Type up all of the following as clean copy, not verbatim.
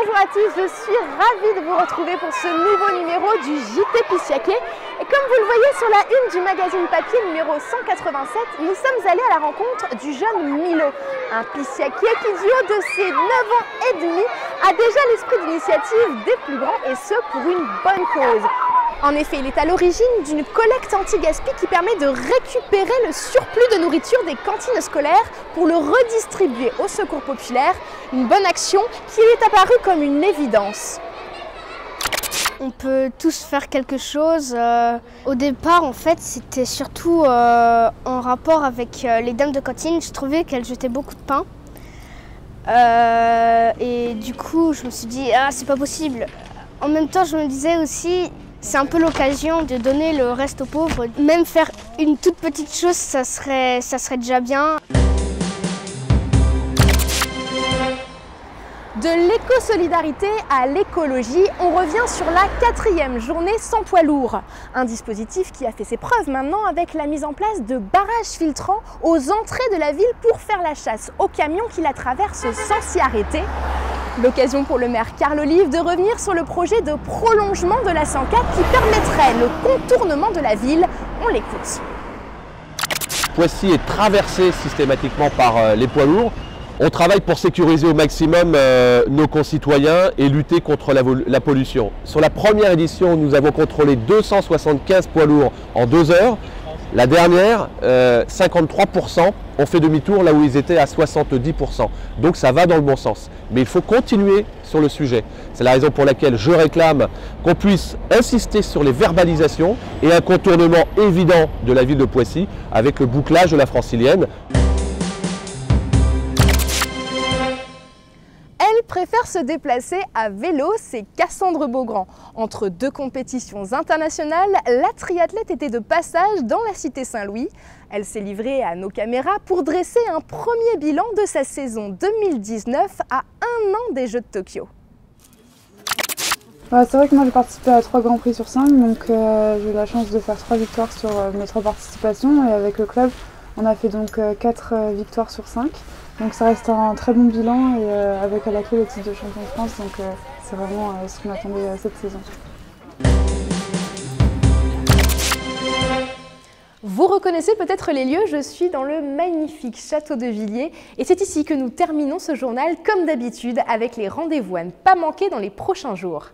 Bonjour à tous, je suis ravie de vous retrouver pour ce nouveau numéro du JT Pissiaquet. Et comme vous le voyez sur la une du magazine papier numéro 187, nous sommes allés à la rencontre du jeune Milo, un Pissiaquet qui du haut de ses 9 ans et demi a déjà l'esprit d'initiative des plus grands et ce pour une bonne cause. En effet, il est à l'origine d'une collecte anti-gaspi qui permet de récupérer le surplus de nourriture des cantines scolaires pour le redistribuer au secours populaire, une bonne action qui est apparue comme une évidence. On peut tous faire quelque chose. Au départ, en fait, c'était surtout en rapport avec les dames de cantine. Je trouvais qu'elles jetaient beaucoup de pain. Et du coup, je me suis dit, ah, c'est pas possible. En même temps, je me disais aussi, c'est un peu l'occasion de donner le reste aux pauvres. Même faire une toute petite chose, ça serait déjà bien. De l'éco-solidarité à l'écologie, on revient sur la 4e journée sans poids lourd. Un dispositif qui a fait ses preuves maintenant avec la mise en place de barrages filtrants aux entrées de la ville pour faire la chasse aux camions qui la traversent sans s'y arrêter. L'occasion pour le maire Carl Olive de revenir sur le projet de prolongement de la 104 qui permettrait le contournement de la ville. On l'écoute. Poissy est traversé systématiquement par les poids lourds. On travaille pour sécuriser au maximum nos concitoyens et lutter contre la pollution. Sur la première édition, nous avons contrôlé 275 poids lourds en 2 heures. La dernière, 53% ont fait demi-tour là où ils étaient à 70%. Donc ça va dans le bon sens. Mais il faut continuer sur le sujet. C'est la raison pour laquelle je réclame qu'on puisse insister sur les verbalisations et un contournement évident de la ville de Poissy avec le bouclage de la Francilienne. Elle préfère se déplacer à vélo, c'est Cassandre Beaugrand. Entre 2 compétitions internationales, la triathlète était de passage dans la cité Saint-Louis. Elle s'est livrée à nos caméras pour dresser un premier bilan de sa saison 2019 à 1 an des Jeux de Tokyo. C'est vrai que moi j'ai participé à 3 Grands Prix sur 5, donc j'ai eu la chance de faire 3 victoires sur mes 3 participations et avec le club on a fait donc 4 victoires sur 5. Donc ça reste un très bon bilan et avec à la clé le titre de champion de France, donc c'est vraiment ce qu'on attendait cette saison. Vous reconnaissez peut-être les lieux, je suis dans le magnifique château de Villiers et c'est ici que nous terminons ce journal comme d'habitude avec les rendez-vous à ne pas manquer dans les prochains jours.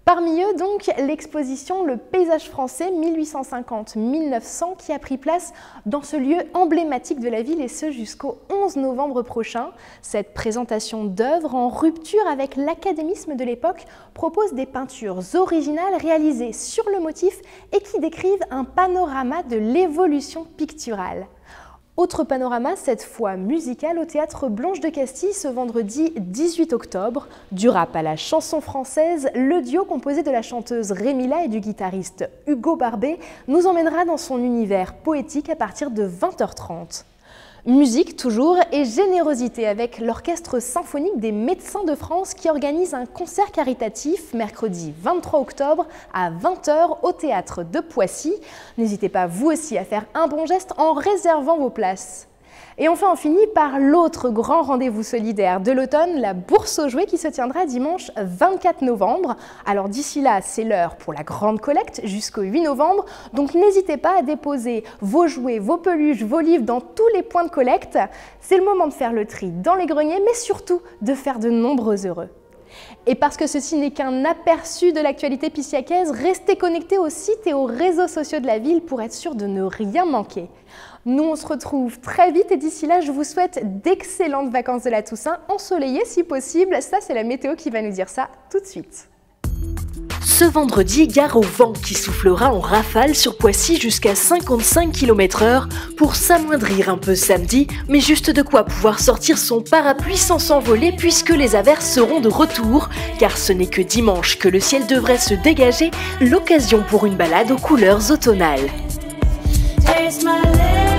Parmi eux donc l'exposition Le paysage français 1850-1900 qui a pris place dans ce lieu emblématique de la ville et ce jusqu'au 11 novembre prochain. Cette présentation d'œuvres en rupture avec l'académisme de l'époque propose des peintures originales réalisées sur le motif et qui décrivent un panorama de l'évolution picturale. Autre panorama, cette fois musical, au Théâtre Blanche de Castille ce vendredi 18 octobre. Du rap à la chanson française, le duo composé de la chanteuse Rémila et du guitariste Hugo Barbet nous emmènera dans son univers poétique à partir de 20h30. Musique toujours et générosité avec l'Orchestre symphonique des médecins de France qui organise un concert caritatif mercredi 23 octobre à 20h au Théâtre de Poissy. N'hésitez pas vous aussi à faire un bon geste en réservant vos places. Et enfin, on finit par l'autre grand rendez-vous solidaire de l'automne, la Bourse aux jouets qui se tiendra dimanche 24 novembre. Alors d'ici là, c'est l'heure pour la grande collecte jusqu'au 8 novembre. Donc n'hésitez pas à déposer vos jouets, vos peluches, vos livres dans tous les points de collecte. C'est le moment de faire le tri dans les greniers, mais surtout de faire de nombreux heureux. Et parce que ceci n'est qu'un aperçu de l'actualité pissiacaise, restez connectés aux sites et aux réseaux sociaux de la ville pour être sûr de ne rien manquer. Nous, on se retrouve très vite et d'ici là, je vous souhaite d'excellentes vacances de la Toussaint, ensoleillées si possible. Ça, c'est la météo qui va nous dire ça tout de suite. Ce vendredi, gare au vent qui soufflera en rafale sur Poissy jusqu'à 55 km/h pour s'amoindrir un peu samedi, mais juste de quoi pouvoir sortir son parapluie sans s'envoler puisque les averses seront de retour, car ce n'est que dimanche que le ciel devrait se dégager, l'occasion pour une balade aux couleurs automnales. Taste my lips.